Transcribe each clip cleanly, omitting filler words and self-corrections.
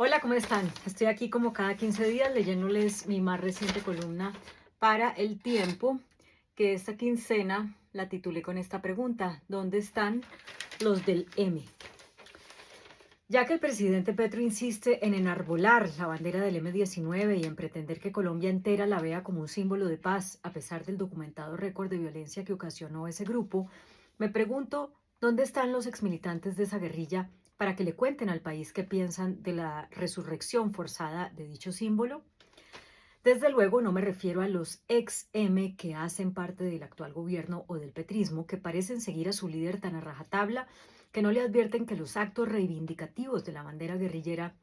Hola, ¿cómo están? Estoy aquí como cada 15 días leyéndoles mi más reciente columna para El Tiempo, que esta quincena la titulé con esta pregunta: ¿dónde están los del M? Ya que el presidente Petro insiste en enarbolar la bandera del M-19 y en pretender que Colombia entera la vea como un símbolo de paz, a pesar del documentado récord de violencia que ocasionó ese grupo, me pregunto dónde están los exmilitantes de esa guerrilla para que le cuenten al país qué piensan de la resurrección forzada de dicho símbolo. Desde luego no me refiero a los ex-M que hacen parte del actual gobierno o del petrismo, que parecen seguir a su líder tan a rajatabla que no le advierten que los actos reivindicativos de la bandera guerrillera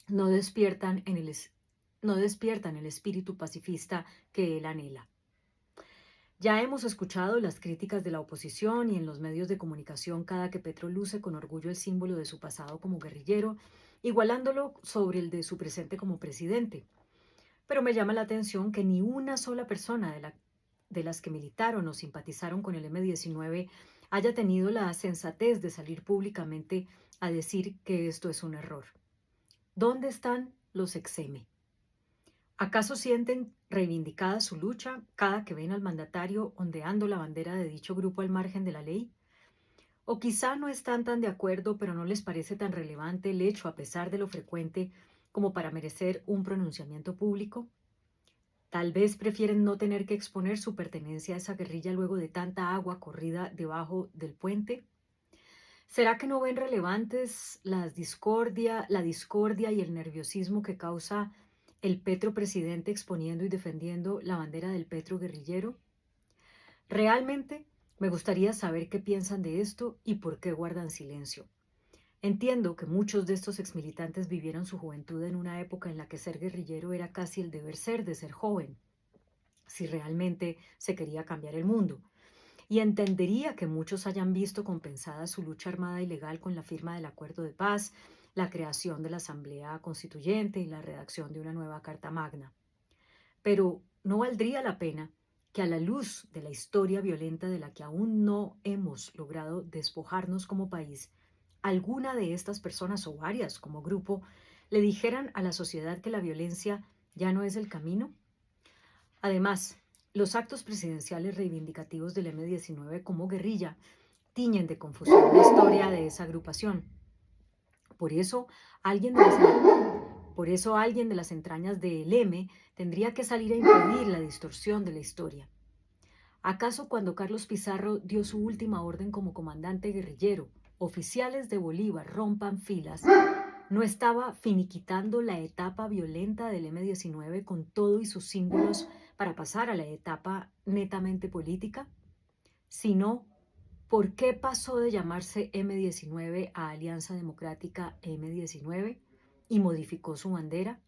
no despiertan no despiertan el espíritu pacifista que él anhela. Ya hemos escuchado las críticas de la oposición y en los medios de comunicación cada que Petro luce con orgullo el símbolo de su pasado como guerrillero, igualándolo sobre el de su presente como presidente. Pero me llama la atención que ni una sola persona de las que militaron o simpatizaron con el M-19 haya tenido la sensatez de salir públicamente a decir que esto es un error. ¿Dónde están los ex-M? ¿Acaso sienten reivindicada su lucha cada que ven al mandatario ondeando la bandera de dicho grupo al margen de la ley? ¿O quizá no están tan de acuerdo, pero no les parece tan relevante el hecho, a pesar de lo frecuente, como para merecer un pronunciamiento público? Tal vez prefieren no tener que exponer su pertenencia a esa guerrilla luego de tanta agua corrida debajo del puente. ¿Será que no ven relevantes la discordia y el nerviosismo que causa el Petro presidente exponiendo y defendiendo la bandera del Petro guerrillero? Realmente me gustaría saber qué piensan de esto y por qué guardan silencio. Entiendo que muchos de estos exmilitantes vivieron su juventud en una época en la que ser guerrillero era casi el deber ser de ser joven, si realmente se quería cambiar el mundo. Y entendería que muchos hayan visto compensada su lucha armada y legal con la firma del acuerdo de paz, la creación de la Asamblea Constituyente y la redacción de una nueva Carta Magna. Pero ¿no valdría la pena que, a la luz de la historia violenta de la que aún no hemos logrado despojarnos como país, alguna de estas personas o varias como grupo le dijeran a la sociedad que la violencia ya no es el camino? Además, los actos presidenciales reivindicativos del M-19 como guerrilla tiñen de confusión la historia de esa agrupación. Por eso, alguien de las, por eso alguien de las entrañas del M tendría que salir a impedir la distorsión de la historia. ¿Acaso cuando Carlos Pizarro dio su última orden como comandante guerrillero, oficiales de Bolívar rompan filas, no estaba finiquitando la etapa violenta del M-19 con todo y sus símbolos para pasar a la etapa netamente política? Sino, ¿por qué pasó de llamarse M-19 a Alianza Democrática M-19 y modificó su bandera?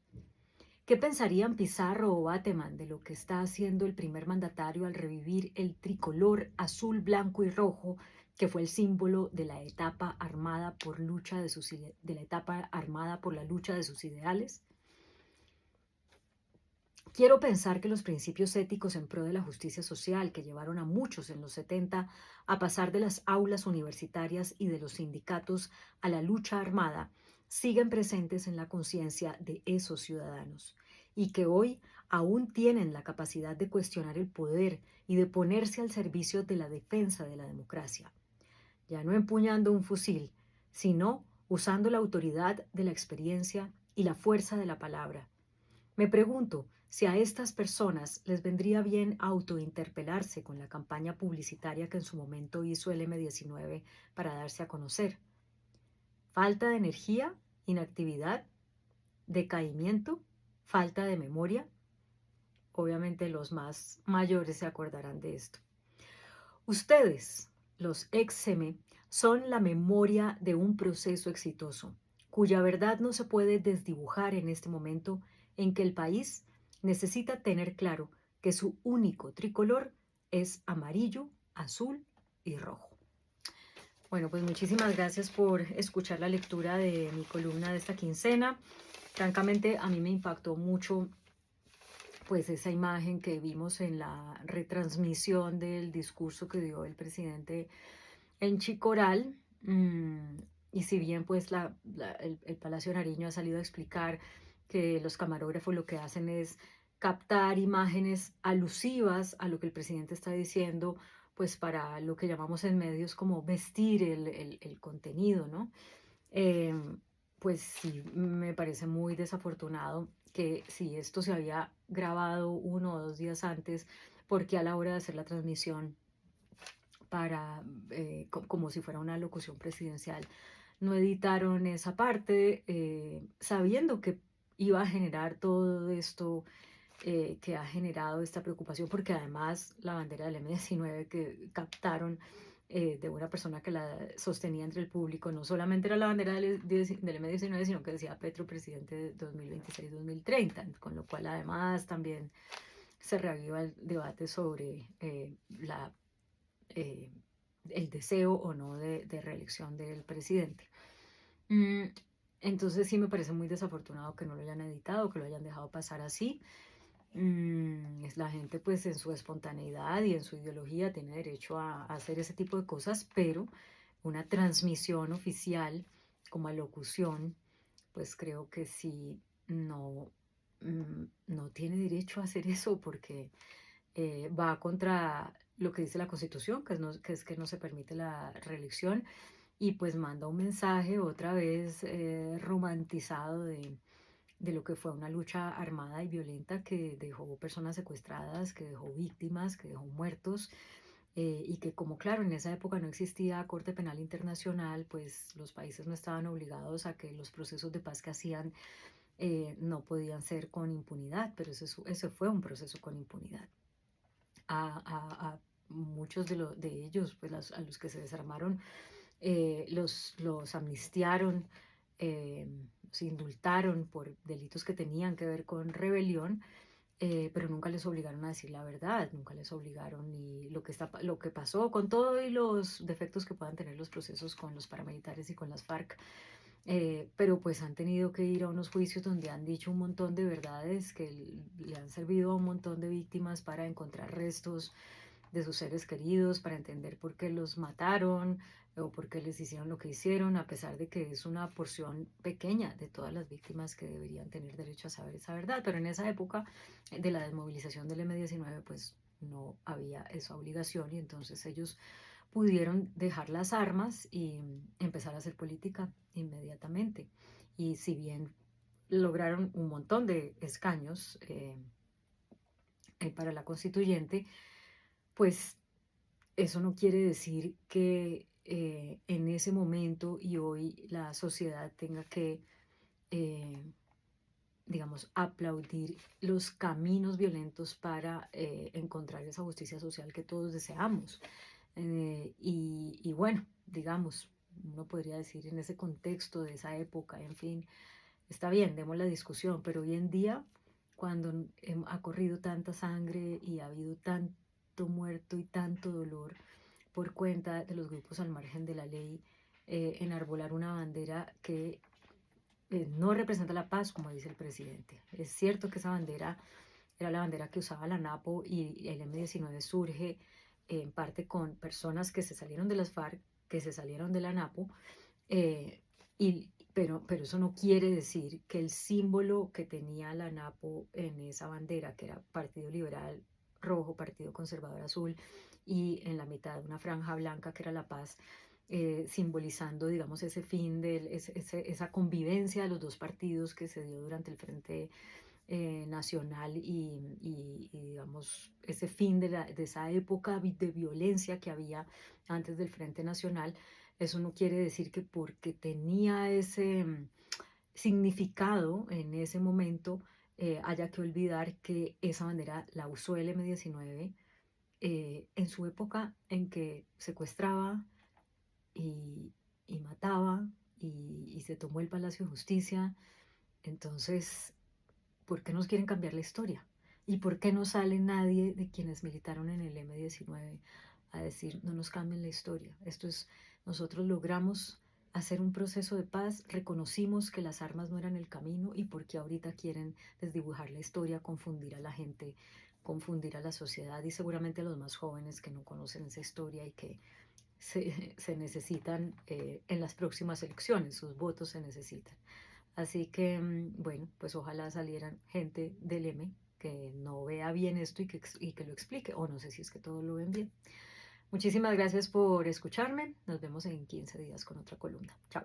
¿Qué pensarían Pizarro o Bateman de lo que está haciendo el primer mandatario al revivir el tricolor azul, blanco y rojo, que fue el símbolo de la etapa armada por la lucha de sus ideales? Quiero pensar que los principios éticos en pro de la justicia social que llevaron a muchos en los 70 a pasar de las aulas universitarias y de los sindicatos a la lucha armada siguen presentes en la conciencia de esos ciudadanos y que hoy aún tienen la capacidad de cuestionar el poder y de ponerse al servicio de la defensa de la democracia, ya no empuñando un fusil, sino usando la autoridad de la experiencia y la fuerza de la palabra. Me pregunto si a estas personas les vendría bien autointerpelarse con la campaña publicitaria que en su momento hizo el M-19 para darse a conocer. ¿Falta de energía? ¿Inactividad? ¿Decaimiento? ¿Falta de memoria? Obviamente los más mayores se acordarán de esto. Ustedes, los ex-M, son la memoria de un proceso exitoso, cuya verdad no se puede desdibujar en este momento en que el país necesita tener claro que su único tricolor es amarillo, azul y rojo. Bueno, pues muchísimas gracias por escuchar la lectura de mi columna de esta quincena. Francamente, a mí me impactó mucho pues esa imagen que vimos en la retransmisión del discurso que dio el presidente en Chicoral. y si bien pues el Palacio de Nariño ha salido a explicar que los camarógrafos lo que hacen es captar imágenes alusivas a lo que el presidente está diciendo, pues para lo que llamamos en medios como vestir el contenido, ¿no? Em, pues sí, me parece muy desafortunado que si esto se había grabado 1 o 2 días antes, porque a la hora de hacer la transmisión para, como si fuera una locución presidencial, no editaron esa parte, sabiendo que iba a generar todo esto que ha generado esta preocupación, porque además la bandera del M19 que captaron de una persona que la sostenía entre el público, no solamente era la bandera del M19, sino que decía Petro, presidente 2026-2030, con lo cual además también se reaviva el debate sobre eh, el deseo o no de reelección del presidente. Mm, entonces sí me parece muy desafortunado que no lo hayan editado, que lo hayan dejado pasar así. Es la gente pues en su espontaneidad y en su ideología tiene derecho a hacer ese tipo de cosas, pero una transmisión oficial como alocución, pues creo que sí no, no tiene derecho a hacer eso porque va contra lo que dice la Constitución, que es que no se permite la reelección y pues manda un mensaje otra vez romantizado de lo que fue una lucha armada y violenta que dejó personas secuestradas, que dejó víctimas, que dejó muertos, y que como claro, en esa época no existía Corte Penal Internacional, pues los países no estaban obligados a que los procesos de paz que hacían no podían ser con impunidad, pero ese fue un proceso con impunidad. A muchos de ellos, pues a los que se desarmaron, los amnistiaron, eh, se indultaron por delitos que tenían que ver con rebelión, pero nunca les obligaron a decir la verdad, nunca les obligaron ni lo que pasó con todo y los defectos que puedan tener los procesos con los paramilitares y con las FARC. Pero pues han tenido que ir a unos juicios donde han dicho un montón de verdades que le han servido a un montón de víctimas para encontrar restos de sus seres queridos, para entender por qué los mataron o por qué les hicieron lo que hicieron, a pesar de que es una porción pequeña de todas las víctimas que deberían tener derecho a saber esa verdad. Pero en esa época de la desmovilización del M19, pues no había esa obligación y entonces ellos pudieron dejar las armas y empezar a hacer política inmediatamente. Y si bien lograron un montón de escaños para la constituyente, pues eso no quiere decir que en ese momento y hoy la sociedad tenga que, eh, digamos, aplaudir los caminos violentos para encontrar esa justicia social que todos deseamos. Y bueno, digamos, uno podría decir en ese contexto de esa época, en fin, está bien, demos la discusión, pero hoy en día, cuando ha corrido tanta sangre y ha habido tanto muerto y tanto dolor por cuenta de los grupos al margen de la ley, enarbolar una bandera que no representa la paz, como dice el presidente. Es cierto que esa bandera era la bandera que usaba la NAPO y el M19 surge en parte con personas que se salieron de las FARC, que se salieron de la NAPO, pero eso no quiere decir que el símbolo que tenía la NAPO en esa bandera, que era Partido Liberal Rojo, Partido Conservador Azul, y en la mitad una franja blanca que era la paz, simbolizando, digamos, ese fin de esa convivencia de los dos partidos que se dio durante el Frente Nacional digamos, ese fin de esa época de violencia que había antes del Frente Nacional. Eso no quiere decir que porque tenía ese significado en ese momento haya que olvidar que esa bandera la usó el M19 en su época en que secuestraba y, y mataba y se tomó el Palacio de Justicia. Entonces, ¿por qué nos quieren cambiar la historia? ¿Y por qué no sale nadie de quienes militaron en el M19 a decir, no nos cambien la historia? Nosotros logramos hacer un proceso de paz, reconocimos que las armas no eran el camino y porque ahorita quieren desdibujar la historia, confundir a la gente, confundir a la sociedad y seguramente a los más jóvenes que no conocen esa historia y que se necesitan en las próximas elecciones, sus votos se necesitan. Así que, bueno, pues ojalá salieran gente del M que no vea bien esto y que lo explique, o no sé si es que todos lo ven bien. Muchísimas gracias por escucharme. Nos vemos en 15 días con otra columna. Chao.